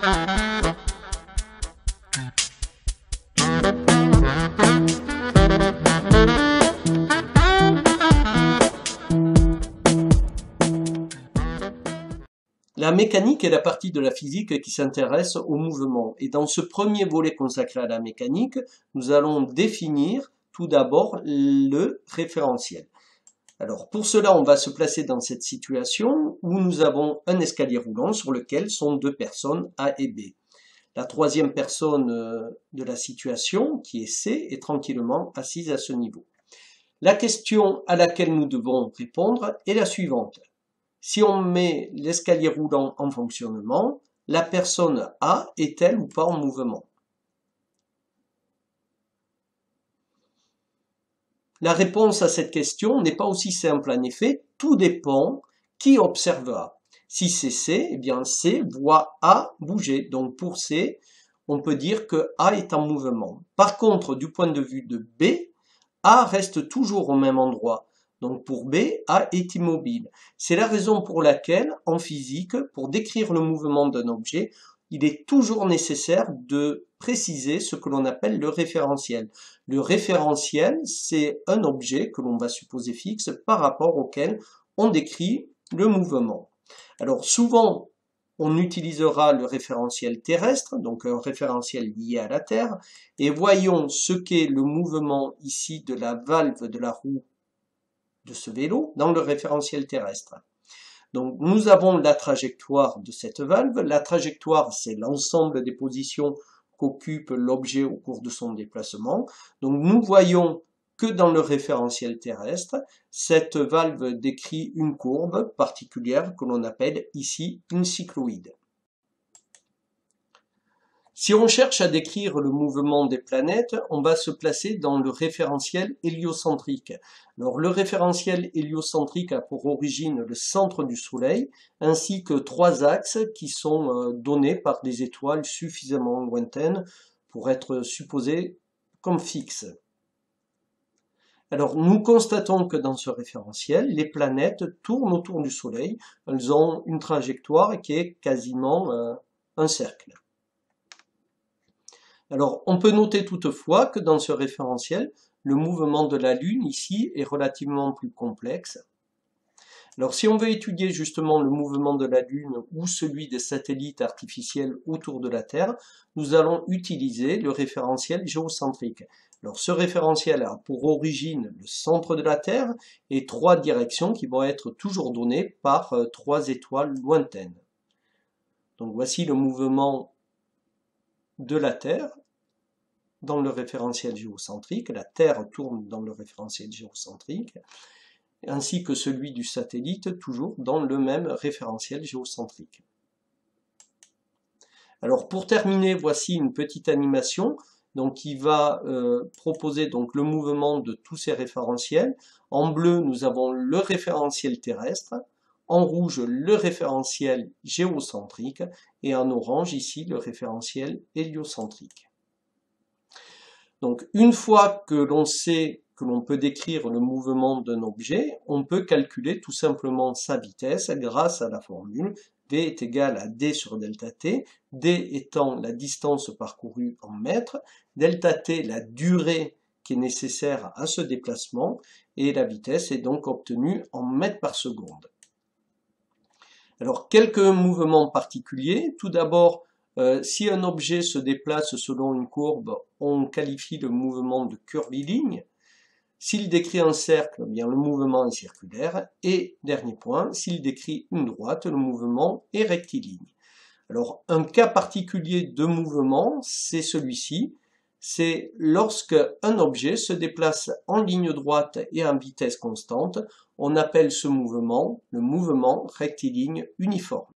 La mécanique est la partie de la physique qui s'intéresse au mouvement. Et dans ce premier volet consacré à la mécanique, nous allons définir tout d'abord le référentiel. Alors pour cela, on va se placer dans cette situation où nous avons un escalier roulant sur lequel sont deux personnes A et B. La troisième personne de la situation, qui est C, est tranquillement assise à ce niveau. La question à laquelle nous devons répondre est la suivante. Si on met l'escalier roulant en fonctionnement, la personne A est-elle ou pas en mouvement? La réponse à cette question n'est pas aussi simple. En effet, tout dépend qui observe A. Si c'est C, eh bien C voit A bouger. Donc pour C, on peut dire que A est en mouvement. Par contre, du point de vue de B, A reste toujours au même endroit. Donc pour B, A est immobile. C'est la raison pour laquelle, en physique, pour décrire le mouvement d'un objet, il est toujours nécessaire de préciser ce que l'on appelle le référentiel. Le référentiel, c'est un objet que l'on va supposer fixe par rapport auquel on décrit le mouvement. Alors souvent, on utilisera le référentiel terrestre, donc un référentiel lié à la Terre, et voyons ce qu'est le mouvement ici de la valve de la roue de ce vélo dans le référentiel terrestre. Donc nous avons la trajectoire de cette valve. La trajectoire, c'est l'ensemble des positions qu'occupe l'objet au cours de son déplacement. Donc nous voyons que dans le référentiel terrestre, cette valve décrit une courbe particulière que l'on appelle ici une cycloïde. Si on cherche à décrire le mouvement des planètes, on va se placer dans le référentiel héliocentrique. Alors, le référentiel héliocentrique a pour origine le centre du Soleil, ainsi que trois axes qui sont donnés par des étoiles suffisamment lointaines pour être supposées comme fixes. Alors, nous constatons que dans ce référentiel, les planètes tournent autour du Soleil. Elles ont une trajectoire qui est quasiment un cercle. Alors, on peut noter toutefois que dans ce référentiel, le mouvement de la Lune ici est relativement plus complexe. Alors, si on veut étudier justement le mouvement de la Lune ou celui des satellites artificiels autour de la Terre, nous allons utiliser le référentiel géocentrique. Alors, ce référentiel a pour origine le centre de la Terre et trois directions qui vont être toujours données par trois étoiles lointaines. Donc, voici le mouvement de la Terre dans le référentiel géocentrique. La Terre tourne dans le référentiel géocentrique, ainsi que celui du satellite, toujours dans le même référentiel géocentrique. Alors pour terminer, voici une petite animation donc, qui va proposer donc, le mouvement de tous ces référentiels. En bleu, nous avons le référentiel terrestre. En rouge, le référentiel géocentrique, et en orange, ici, le référentiel héliocentrique. Donc, une fois que l'on sait que l'on peut décrire le mouvement d'un objet, on peut calculer tout simplement sa vitesse grâce à la formule V est égal à D sur delta T, D étant la distance parcourue en mètres, delta T la durée qui est nécessaire à ce déplacement, et la vitesse est donc obtenue en mètres par seconde. Alors, quelques mouvements particuliers. Tout d'abord, si un objet se déplace selon une courbe, on qualifie le mouvement de curviligne. S'il décrit un cercle, eh bien le mouvement est circulaire. Et, dernier point, s'il décrit une droite, le mouvement est rectiligne. Alors, un cas particulier de mouvement, c'est celui-ci. C'est lorsque un objet se déplace en ligne droite et en vitesse constante, on appelle ce mouvement le mouvement rectiligne uniforme.